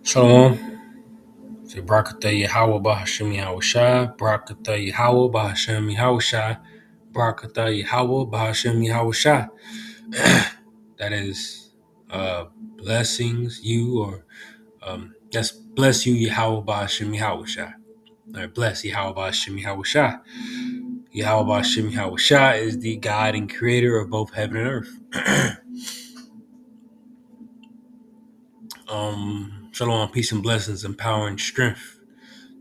Shalom. Say Barakatah Yahweh Bahashem Yahushai. Barakatah Yahweh Bahashem Yahushai. Barakatah Yahweh Bahashem Yahushai. That is blessings you or that's bless you Yahweh Bahashem Yahushai. Or bless Yahweh Bahashem Yahushai. Yahweh Bahashem Yahushai is the God and creator of both heaven and earth. Shalom, peace and blessings, and power and strength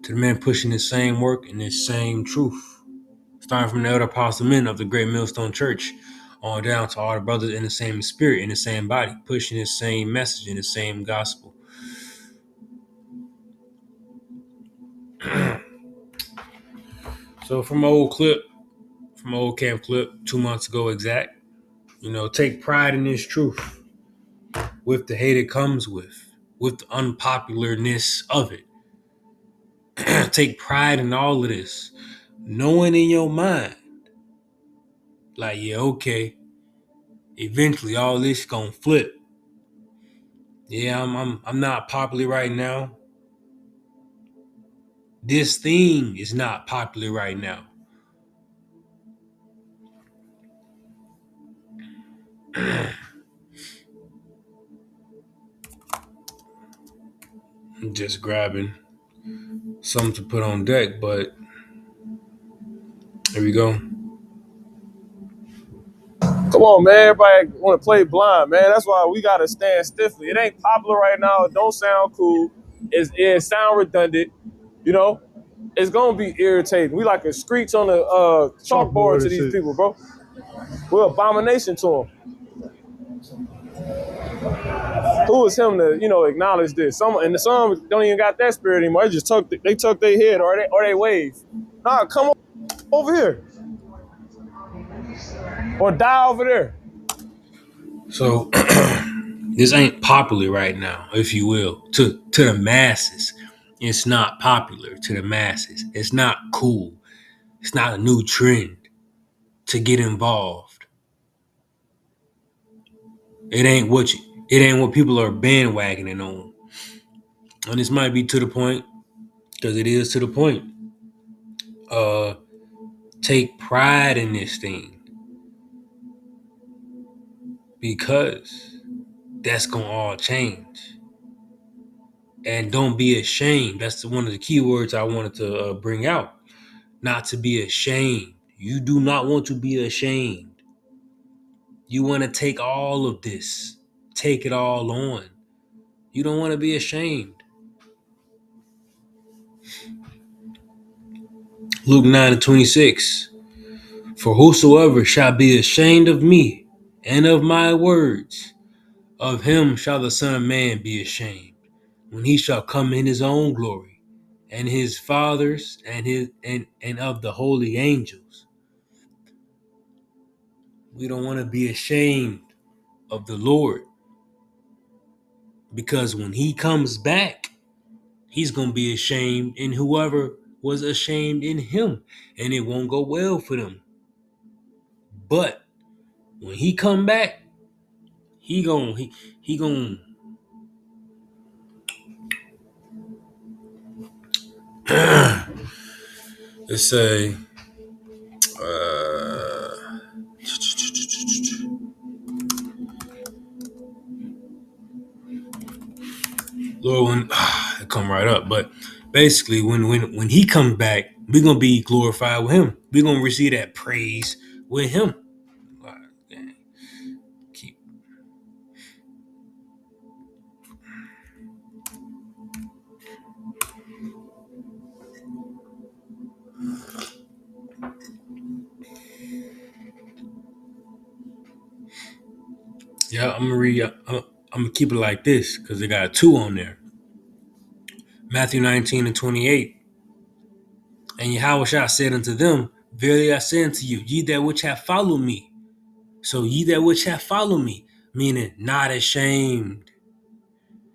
to the man pushing the same work and the same truth. Starting from the elder apostle men of the great millstone church on down to all the brothers in the same spirit, in the same body, pushing the same message in the same gospel. So from from old camp clip, 2 months ago exact, take pride in this truth with the hate it comes with the unpopularness of it. Take pride in all of this. Knowing in your mind, like, yeah, okay, eventually all this gonna flip. Yeah, I'm not popular right now. This thing is not popular right now. I'm just grabbing something to put on deck, but here we go. Come on, man. Everybody want to play blind, man. That's why we got to stand stiffly. It ain't popular right now. It don't sound cool. It sound redundant. You know, it's going to be irritating. We like a screech on the chalkboard to these people, bro. We're abomination to them. Who is him to, acknowledge this? Some don't even got that spirit anymore. They tuck their head or they wave. Nah, come over here. Or die over there. So this ain't popular right now, if you will, to the masses. It's not popular to the masses. It's not cool. It's not a new trend to get involved. It ain't what people are bandwagoning on. And this might be to the point, because it is to the point. Take pride in this thing, because that's gonna all change. And don't be ashamed. That's one of the key words I wanted to bring out. Not to be ashamed. You do not want to be ashamed. You want to take all of this, take it all on. You don't want to be ashamed. Luke 9:26. For whosoever shall be ashamed of me and of my words, of him shall the Son of Man be ashamed, when he shall come in his own glory, and his fathers and of the holy angels. We don't want to be ashamed of the Lord, because when he comes back, he's going to be ashamed in whoever was ashamed in him, and it won't go well for them. But when he come back, he gon' let's say Lord, when it come right up, but basically when he comes back, we're gonna be glorified with him. We're gonna receive that praise with him. Keep Yeah, I'm gonna read. I'm gonna keep it like this because they got two on there. Matthew 19:28. And Yahweh said unto them, verily I say unto you, ye that which have followed me. So ye that which have followed me, meaning not ashamed.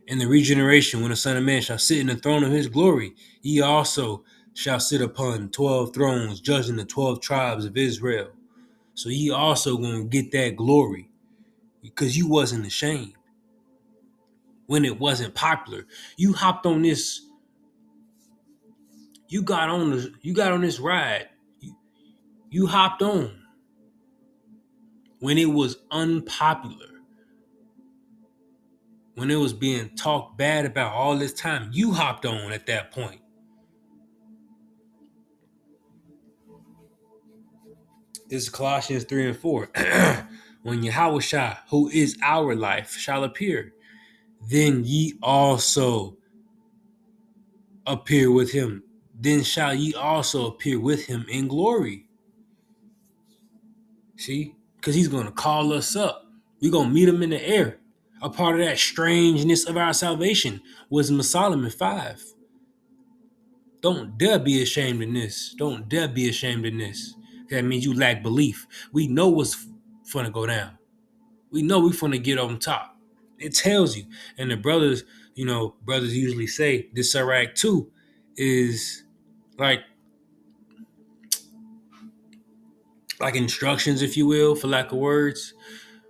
In the regeneration, when the Son of Man shall sit in the throne of his glory, ye also shall sit upon 12 thrones, judging the 12 tribes of Israel. So ye also gonna get that glory because you wasn't ashamed. when it wasn't popular. You hopped on this, you got on this ride. You hopped on when it was unpopular, when it was being talked bad about all this time. You hopped on at that point. This is Colossians 3 and 4. When Yahushua, who is our life, shall appear, then ye also appear with him. Then shall ye also appear with him in glory. See? Because he's going to call us up. We're going to meet him in the air. A part of that strangeness of our salvation was Solomon 5. Don't dare be ashamed in this. Don't dare be ashamed in this. That means you lack belief. We know what's going to go down. We know we're going to get on top. It tells you. And the brothers, brothers usually say this Sirach 2 is like instructions, if you will, for lack of words,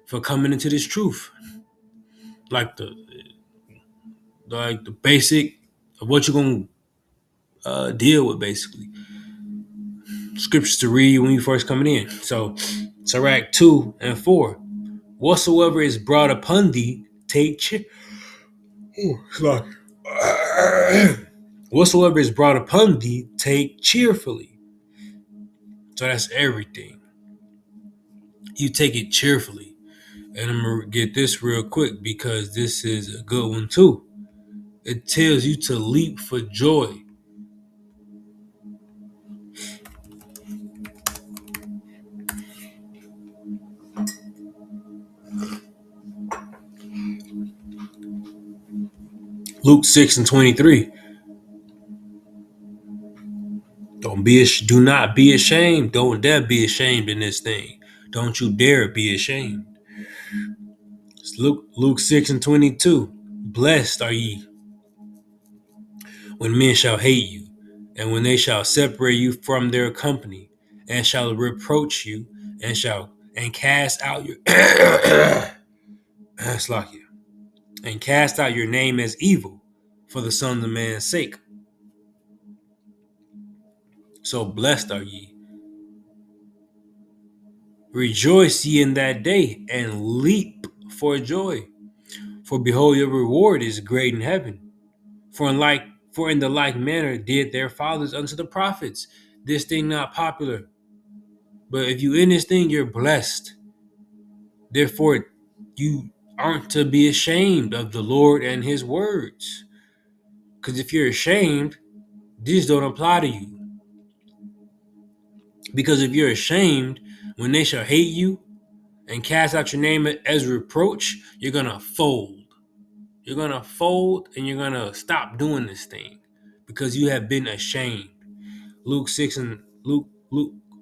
for coming into this truth. Like the basic of what you're going to deal with, basically. Scriptures to read when you first coming in. So, Sirach 2 and 4. Whatsoever is brought upon thee, take whatsoever is brought upon thee, take cheerfully. So that's everything. You take it cheerfully. And I'm going to get this real quick because this is a good one too. It tells you to leap for joy. Luke 6 and 23. Do not be ashamed. Don't dare be ashamed in this thing. Don't you dare be ashamed. It's Luke 6 and 22. Blessed are ye when men shall hate you, and when they shall separate you from their company, and shall reproach you, and cast out your and cast out your name as evil for the Son of Man's sake. So blessed are ye. Rejoice ye in that day, and leap for joy. For behold, your reward is great in heaven. For in the like manner did their fathers unto the prophets. This thing not popular. But if you in this thing, you're blessed. Therefore, you aren't to be ashamed of the Lord and his words. Because if you're ashamed, these don't apply to you. Because if you're ashamed, when they shall hate you and cast out your name as reproach, you're going to fold. You're going to fold and you're going to stop doing this thing because you have been ashamed. Luke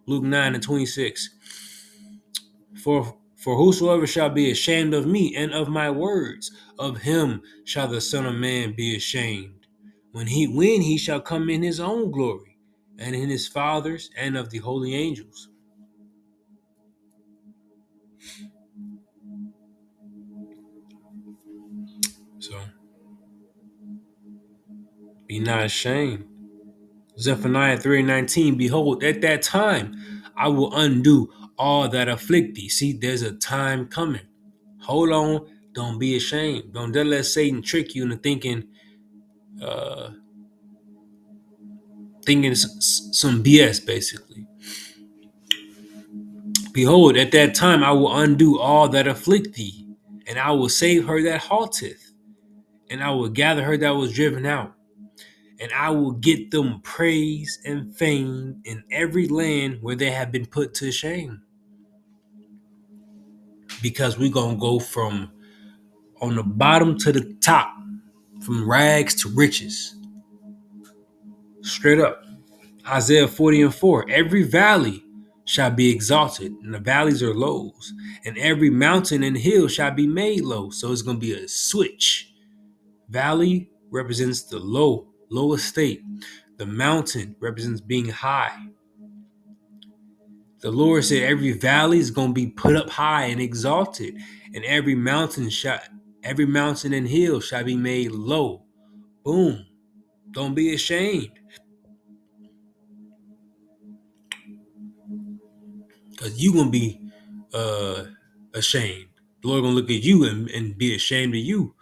9 and 26. For whosoever shall be ashamed of me and of my words, of him shall the Son of Man be ashamed, when he shall come in his own glory, and in his Father's and of the holy angels. So, be not ashamed. Zephaniah 3:19. Behold, at that time I will undo all that afflict thee. See, there's a time coming. Hold on. Don't be ashamed. Don't let Satan trick you into thinking some BS, basically. Behold, at that time I will undo all that afflict thee, and I will save her that halteth, and I will gather her that was driven out, and I will get them praise and fame in every land where they have been put to shame. Because we're going to go from on the bottom to the top, from rags to riches. Straight up. Isaiah 40 and 4. Every valley shall be exalted, and the valleys are lows, and every mountain and hill shall be made low. So it's going to be a switch. Valley represents the low estate. The mountain represents being high. The Lord said every valley is going to be put up high and exalted, and every mountain Every mountain and hill shall be made low. Boom. Don't be ashamed. Because you going to be uh, ashamed. The Lord going to look at you and be ashamed of you.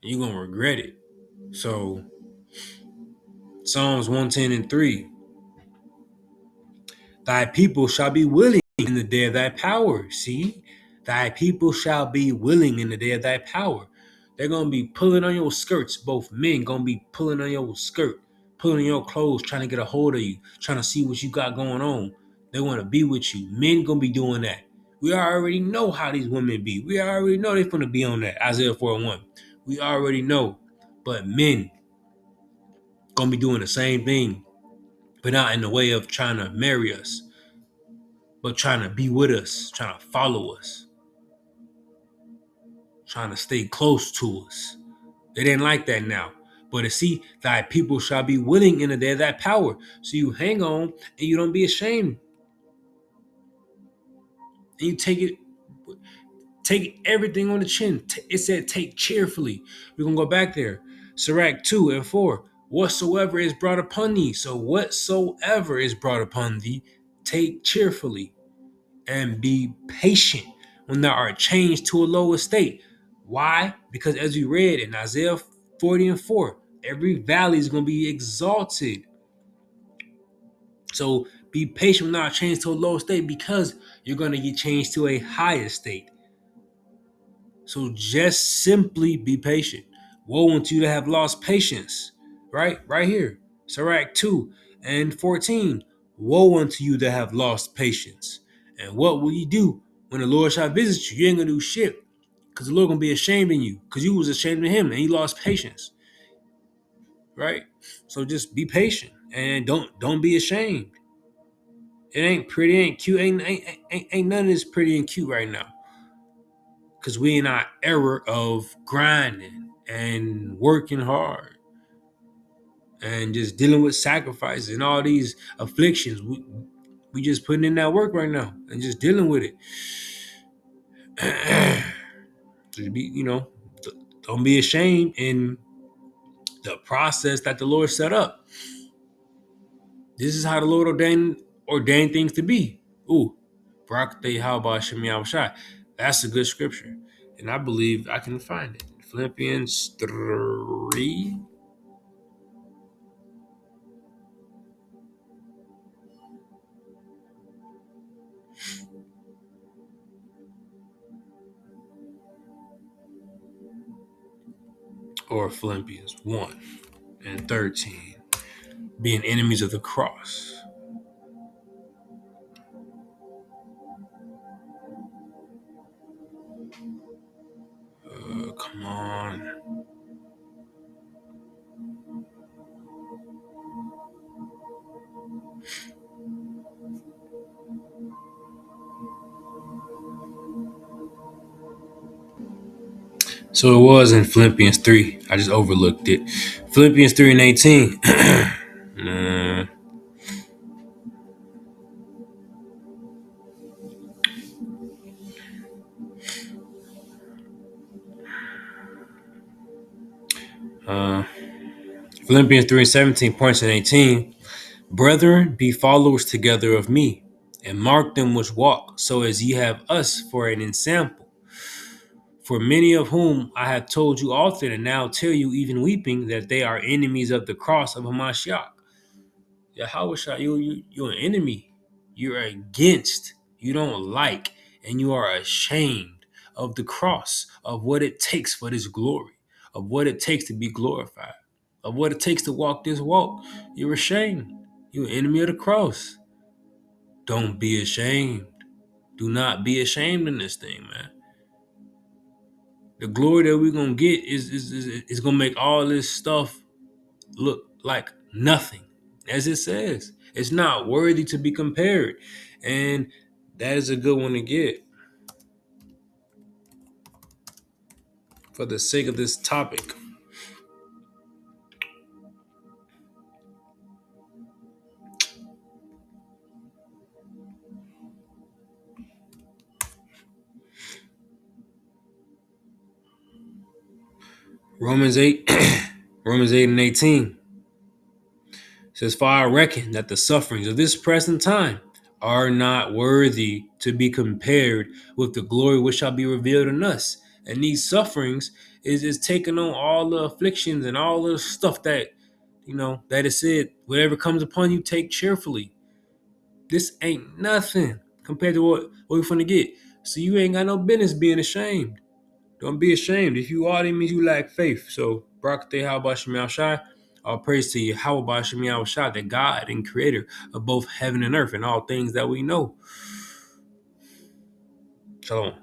You're going to regret it. So, Psalms 110:3. Thy people shall be willing in the day of thy power. See? Thy people shall be willing in the day of thy power. They're going to be pulling on your skirts. Both men going to be pulling on your skirt, pulling on your clothes, trying to get a hold of you, trying to see what you got going on. They want to be with you. Men going to be doing that. We already know how these women be. We already know they're going to be on that. Isaiah 4:1. We already know. But men going to be doing the same thing, but not in the way of trying to marry us, but trying to be with us, trying to follow us, trying to stay close to us. They didn't like that now. But to see thy people shall be willing in the day of that power. So you hang on and you don't be ashamed. And you take everything on the chin. It said take cheerfully. We're gonna go back there. Sirach 2:4. Whatsoever is brought upon thee. So whatsoever is brought upon thee, take cheerfully. And be patient when thou art changed to a lower state. Why? Because as we read in Isaiah 40:4, every valley is going to be exalted. So be patient when thou art changed to a lower state because you're going to get changed to a higher state. So just simply be patient. Woe unto you that have lost patience. Right here. Sirach 2:14. Woe unto you that have lost patience. And what will you do when the Lord shall visit you? You ain't gonna do shit. Because the Lord gonna be ashamed of you. Because you was ashamed of him and he lost patience. Right? So just be patient and don't be ashamed. It ain't pretty, ain't cute, ain't none of this pretty and cute right now. Because we in our era of grinding and working hard and just dealing with sacrifices and all these afflictions. We just putting in that work right now and just dealing with it. To be, don't be ashamed in the process that the Lord set up. This is how the Lord ordained things to be. Ooh, Barak how about Shemi Shai? That's a good scripture. And I believe I can find it. Philippians 3. Or Philippians 1:13. Being enemies of the cross. Come on. So it was in Philippians 3. I just overlooked it. Philippians 3:18. Philippians 3:17 points in 18. Brethren, be followers together of me, and mark them which walk, so as ye have us for an ensample. For many of whom I have told you often, and now tell you even weeping, that they are enemies of the cross of Hamashiach. Yahweh, you're an enemy. You're against. You don't like, and you are ashamed of the cross, of what it takes for this glory, of what it takes to be glorified, of what it takes to walk this walk. You're ashamed. You're an enemy of the cross. Don't be ashamed. Do not be ashamed in this thing, man. The glory that we're gonna get is gonna make all this stuff look like nothing. As it says, it's not worthy to be compared. And that is a good one to get for the sake of this topic. Romans 8, Romans 8 and 18 says, "For I reckon that the sufferings of this present time are not worthy to be compared with the glory which shall be revealed in us." And these sufferings is taking on all the afflictions and all the stuff that, that is said, whatever comes upon you, take cheerfully. This ain't nothing compared to what we're finna get. So you ain't got no business being ashamed. Don't be ashamed. If you are, that means you lack faith. So, Barakateh Habashim Shai, all praise to you, how Habashim Shai, the God and creator of both heaven and earth and all things that we know. Shalom.